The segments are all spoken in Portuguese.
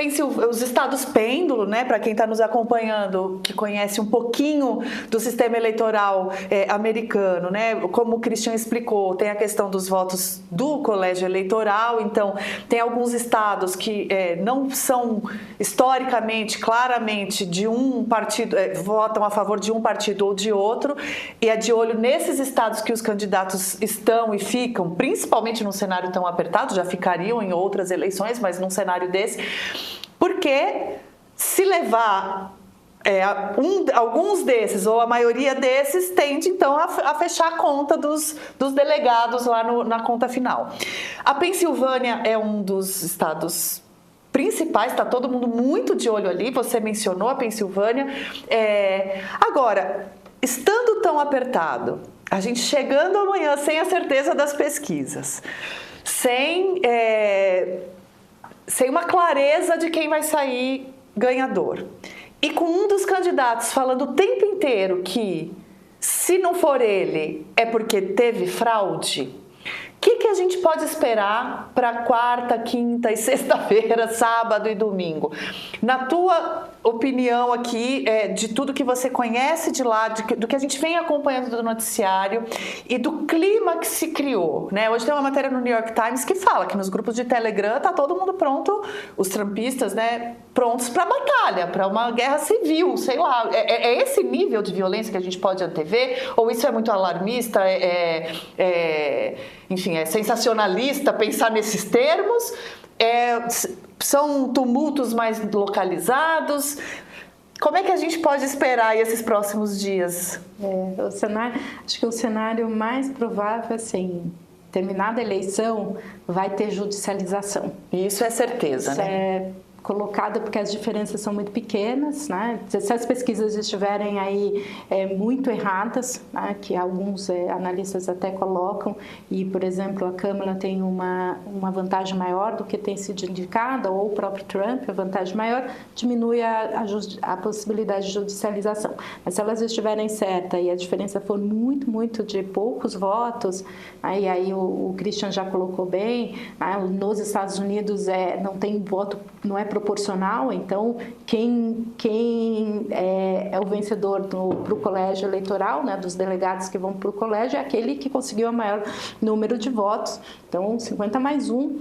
os estados pêndulo, né, para quem está nos acompanhando, que conhece um pouquinho do sistema eleitoral americano, né, como o Christian explicou, tem a questão dos votos do colégio eleitoral, então tem alguns estados que não são historicamente, claramente, de um partido, votam a favor de um partido ou de outro, e é de olho nesses estados que os candidatos estão e ficam, principalmente num cenário tão apertado, já ficariam em outras eleições, mas num cenário desse, porque se levar alguns desses, ou a maioria desses, tende então a fechar a conta dos delegados lá na conta final. A Pensilvânia é um dos estados principais, está todo mundo muito de olho ali, você mencionou a Pensilvânia. Agora, estando tão apertado, a gente chegando amanhã sem a certeza das pesquisas, sem uma clareza de quem vai sair ganhador, e com um dos candidatos falando o tempo inteiro que, se não for ele, é porque teve fraude, o que a gente pode esperar para quarta, quinta e sexta-feira, sábado e domingo? Na tua opinião aqui, de tudo que você conhece de lá, do que a gente vem acompanhando do noticiário e do clima que se criou, né? Hoje tem uma matéria no New York Times que fala que nos grupos de Telegram tá todo mundo pronto, os trumpistas, né, prontos para batalha, para uma guerra civil, sei lá. É esse nível de violência que a gente pode antever? Ou isso é muito alarmista, enfim, é sensacionalista pensar nesses termos? São tumultos mais localizados? Como é que a gente pode esperar esses próximos dias? Acho que o cenário mais provável, assim, terminada a eleição, vai ter judicialização. Isso é certeza, isso, né? Colocada porque as diferenças são muito pequenas, né? Se as pesquisas estiverem aí muito erradas, né? Que alguns analistas até colocam, e, por exemplo, a Câmara tem uma vantagem maior do que tem sido indicada, ou o próprio Trump, a vantagem maior, diminui a possibilidade de judicialização. Mas se elas estiverem certas e a diferença for muito, muito de poucos votos, aí o Christian já colocou bem, né? Nos Estados Unidos não tem voto, não é proporcional, então quem é o vencedor para o colégio eleitoral, né, dos delegados que vão para o colégio, é aquele que conseguiu o maior número de votos, então 50+1,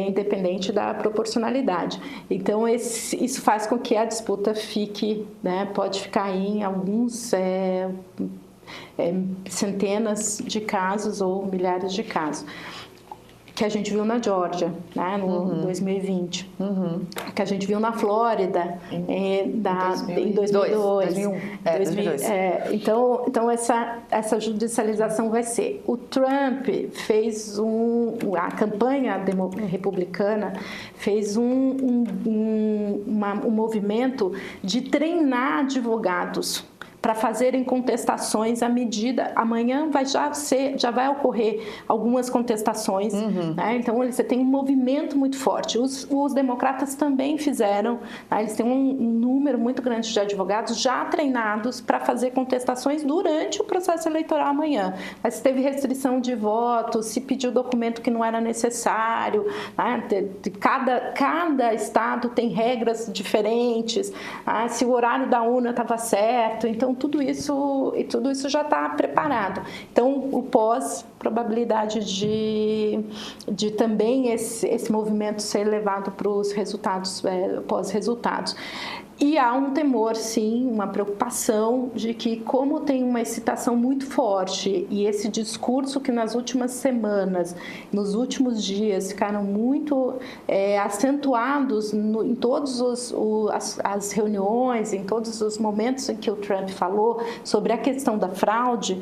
independente da proporcionalidade. Então isso faz com que a disputa fique, né, pode ficar aí em alguns centenas de casos ou milhares de casos, que a gente viu na Geórgia, né, no 2020, que a gente viu na Flórida em 2002. 2002. Então essa judicialização vai ser. O Trump fez a campanha republicana fez um movimento de treinar advogados para fazerem contestações à medida. Amanhã já vai ocorrer algumas contestações, né? Então você tem um movimento muito forte. Os democratas também fizeram, né? Eles têm um número muito grande de advogados já treinados para fazer contestações durante o processo eleitoral amanhã. Mas se teve restrição de votos, se pediu documento que não era necessário, né? Cada estado tem regras diferentes, né? Se o horário da urna estava certo, então tudo isso já está preparado. Então, o probabilidade de também esse movimento ser levado para os resultados, pós-resultados. E há um temor, sim, uma preocupação de que, como tem uma excitação muito forte e esse discurso que nas últimas semanas, nos últimos dias, ficaram muito acentuados em todas as reuniões, em todos os momentos em que o Trump falou sobre a questão da fraude,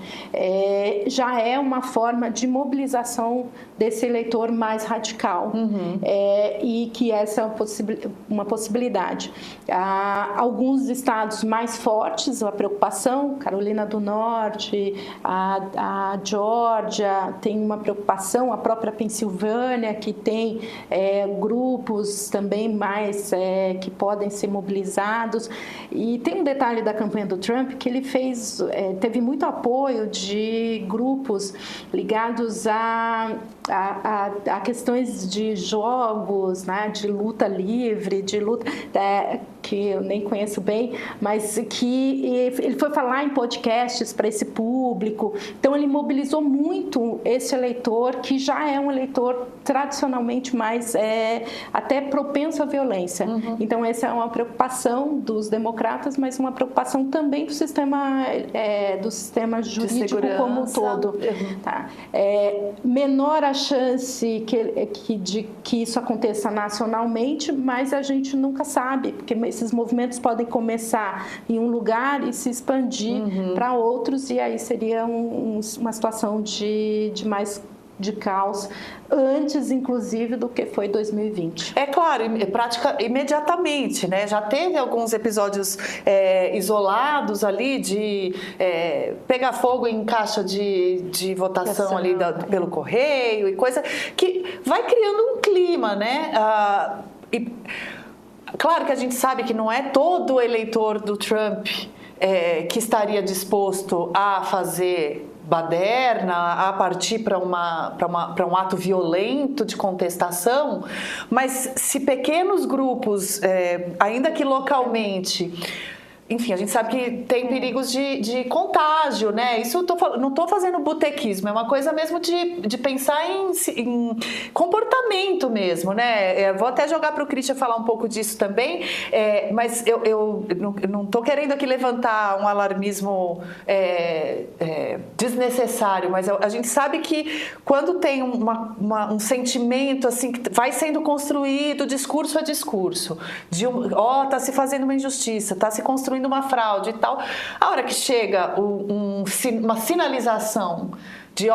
já é uma forma de mobilização desse eleitor mais radical, e que essa é uma possibilidade. Alguns estados mais fortes, a preocupação, Carolina do Norte, a Geórgia tem uma preocupação, a própria Pensilvânia, que tem grupos também mais que podem ser mobilizados. E tem um detalhe da campanha do Trump, que ele teve muito apoio de grupos ligados a questões de jogos, né, de luta livre, de luta que eu nem conheço bem, mas que ele foi falar em podcasts para esse público. Então ele mobilizou muito esse eleitor, que já é um eleitor tradicionalmente mais até propenso à violência. Então essa é uma preocupação dos democratas, mas uma preocupação também do sistema jurídico como um todo. Tá? Menor a chance que isso aconteça nacionalmente, mas a gente nunca sabe, porque esses movimentos podem começar em um lugar e se expandir para outros, e aí seria uma situação de caos antes, inclusive, do que foi 2020. É claro, imediatamente, né? Já teve alguns episódios isolados ali de pegar fogo em caixa de votação ali pelo correio e coisa que vai criando um clima, né? Claro que a gente sabe que não é todo eleitor do Trump que estaria disposto a fazer baderna, a partir para um ato violento de contestação, mas se pequenos grupos, ainda que localmente, enfim, a gente sabe que tem perigos de contágio, né? Isso não estou fazendo botequismo, é uma coisa mesmo de pensar em comportamento mesmo, né? Vou até jogar para o Christian falar um pouco disso também, mas eu não estou querendo aqui levantar um alarmismo desnecessário, mas a gente sabe que quando tem um sentimento assim que vai sendo construído discurso a discurso, está se fazendo uma injustiça, está se construindo uma fraude e tal. A hora que chega uma sinalização de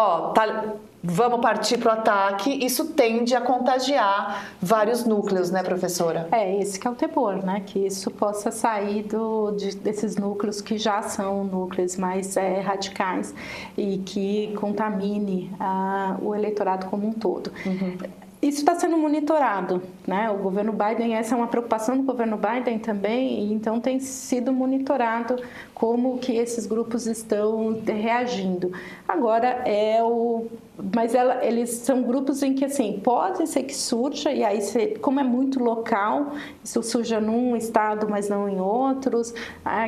vamos partir para o ataque, isso tende a contagiar vários núcleos, né, professora? Esse que é o temor, né? Que isso possa sair desses núcleos que já são núcleos mais radicais e que contamine o eleitorado como um todo. Isso está sendo monitorado, né? O governo Biden, essa é uma preocupação do governo Biden também, e então tem sido monitorado como que esses grupos estão reagindo. Agora, eles são grupos em que, assim, pode ser que surja, e aí, como é muito local, isso surja num estado, mas não em outros,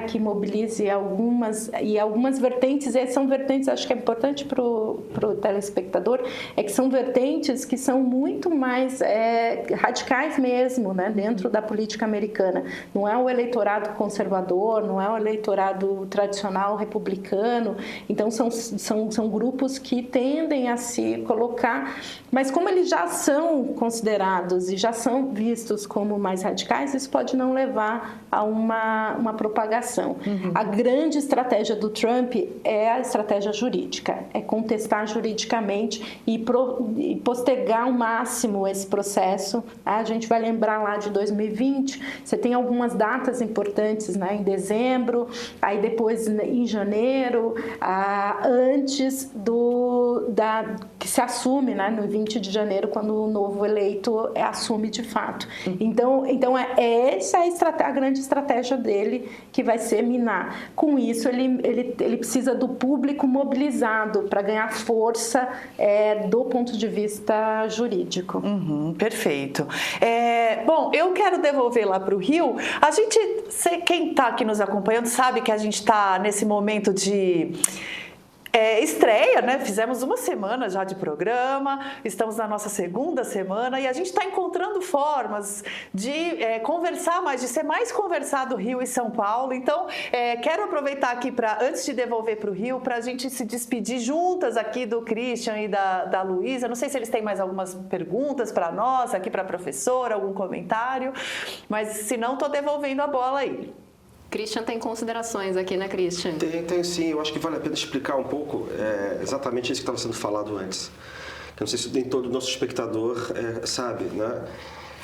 que mobilize algumas vertentes, e são vertentes, acho que é importante para o telespectador, que são vertentes que são muito mais radicais mesmo, né, dentro da política americana. Não é o eleitorado conservador, não é o eleitorado tradicional republicano, então são grupos que tendem a se colocar, mas como eles já são considerados e já são vistos como mais radicais, isso pode não levar a uma propagação. A grande estratégia do Trump é a estratégia jurídica, é contestar juridicamente e postergar ao máximo esse processo. A gente vai lembrar lá de 2020, você tem algumas datas importantes, né, em dezembro, aí depois em janeiro, antes que se assume, né, no 20 de janeiro, quando o novo eleito assume de fato. Então essa é a grande estratégia dele, que vai ser minar. Com isso, ele precisa do público mobilizado para ganhar força do ponto de vista jurídico. Perfeito. Bom, eu quero devolver lá para o Rio. Quem está aqui nos acompanhando sabe que a gente está nesse momento de estreia, né? Fizemos uma semana já de programa, estamos na nossa segunda semana e a gente está encontrando formas de conversar mais, de ser mais conversado Rio e São Paulo. Então, quero aproveitar aqui antes de devolver para o Rio, para a gente se despedir juntas aqui do Christian e da Luísa. Não sei se eles têm mais algumas perguntas para nós, aqui para a professora, algum comentário, mas se não, estou devolvendo a bola aí. Christian tem considerações aqui, né, Christian? Tem sim. Eu acho que vale a pena explicar um pouco exatamente isso que estava sendo falado antes. Eu não sei se nem todo nosso espectador sabe, né?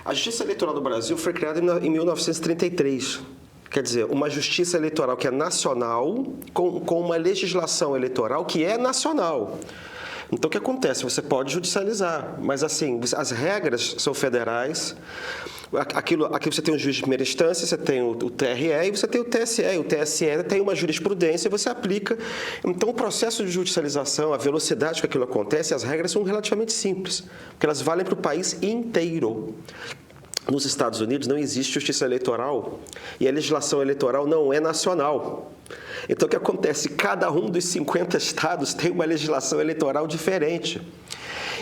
A Justiça Eleitoral do Brasil foi criada em 1933. Quer dizer, uma justiça eleitoral que é nacional com uma legislação eleitoral que é nacional. Então, o que acontece? Você pode judicializar, mas assim, as regras são federais. Aqui você tem um juiz de primeira instância, você tem o TRE e você tem o TSE. O TSE tem uma jurisprudência e você aplica. Então, o processo de judicialização, a velocidade que aquilo acontece, as regras são relativamente simples, porque elas valem para o país inteiro. Nos Estados Unidos não existe justiça eleitoral e a legislação eleitoral não é nacional. Então, o que acontece? Cada um dos 50 estados tem uma legislação eleitoral diferente.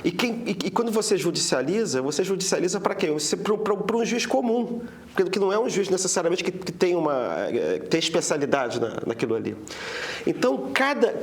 E quando você judicializa para quem? Para um juiz comum, porque não é um juiz necessariamente que tem especialidade naquilo ali. Então,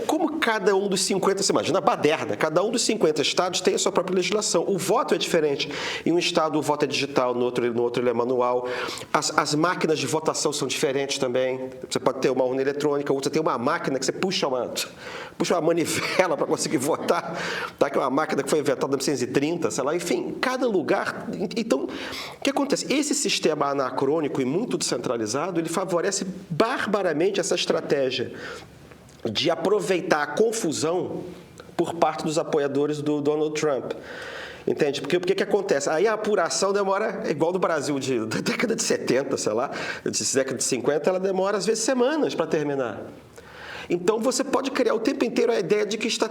como cada um dos 50, você imagina a baderna, cada um dos 50 estados tem a sua própria legislação. O voto é diferente. Em um estado o voto é digital, no outro ele é manual. As máquinas de votação são diferentes também. Você pode ter uma urna eletrônica, outra tem uma máquina que você puxa uma manivela para conseguir votar, tá? Que é uma máquina que foi inventada em 1930, sei lá, enfim, cada lugar. Então, o que acontece? Esse sistema anacrônico e muito descentralizado, ele favorece barbaramente essa estratégia de aproveitar a confusão por parte dos apoiadores do Donald Trump. Entende? Porque o que acontece? Aí a apuração demora, igual do Brasil da década de 70, sei lá, da década de 50, ela demora às vezes semanas para terminar. Então, você pode criar o tempo inteiro a ideia de que está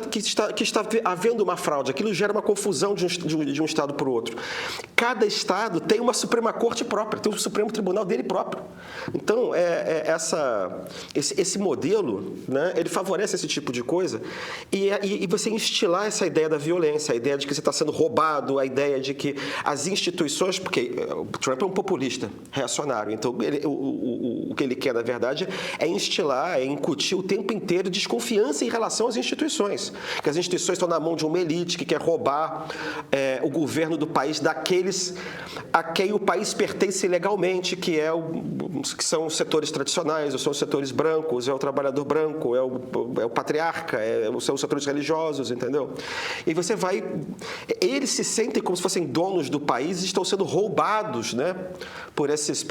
havendo uma fraude. Aquilo gera uma confusão de um estado para o outro. Cada estado tem uma Suprema Corte própria, tem um Supremo Tribunal dele próprio. Então, esse modelo, né, ele favorece esse tipo de coisa e você instilar essa ideia da violência, a ideia de que você está sendo roubado, a ideia de que as instituições... Porque o Trump é um populista reacionário, então o que ele quer, na verdade, é instilar, é incutir o tempo inteiro desconfiança em relação às instituições. Que as instituições estão na mão de uma elite que quer roubar o governo do país daqueles a quem o país pertence legalmente, que são os setores tradicionais, ou são os setores brancos, é o trabalhador branco, é o patriarca, são os setores religiosos, entendeu? E você vai... Eles se sentem como se fossem donos do país e estão sendo roubados, né, por esses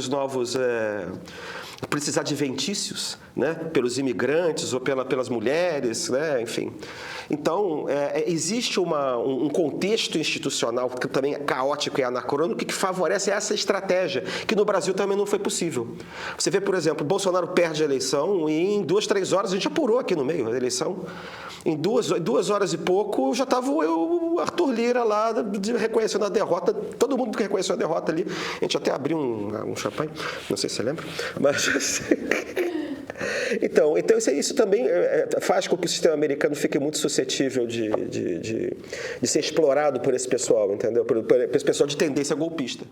novos... por esses adventícios, né, pelos imigrantes ou pelas mulheres, né, enfim. Então, existe um contexto institucional que também é caótico e anacrônico que favorece essa estratégia, que no Brasil também não foi possível. Você vê, por exemplo, Bolsonaro perde a eleição e em 2, 3 horas, a gente apurou aqui no meio da eleição, em 2 horas e pouco já estava o Arthur Lira lá reconhecendo a derrota, todo mundo que reconheceu a derrota ali. A gente até abriu um champanhe, não sei se você lembra, mas... Então isso também faz com que o sistema americano fique muito suscetível de ser explorado por esse pessoal, entendeu? Por esse pessoal de tendência golpista.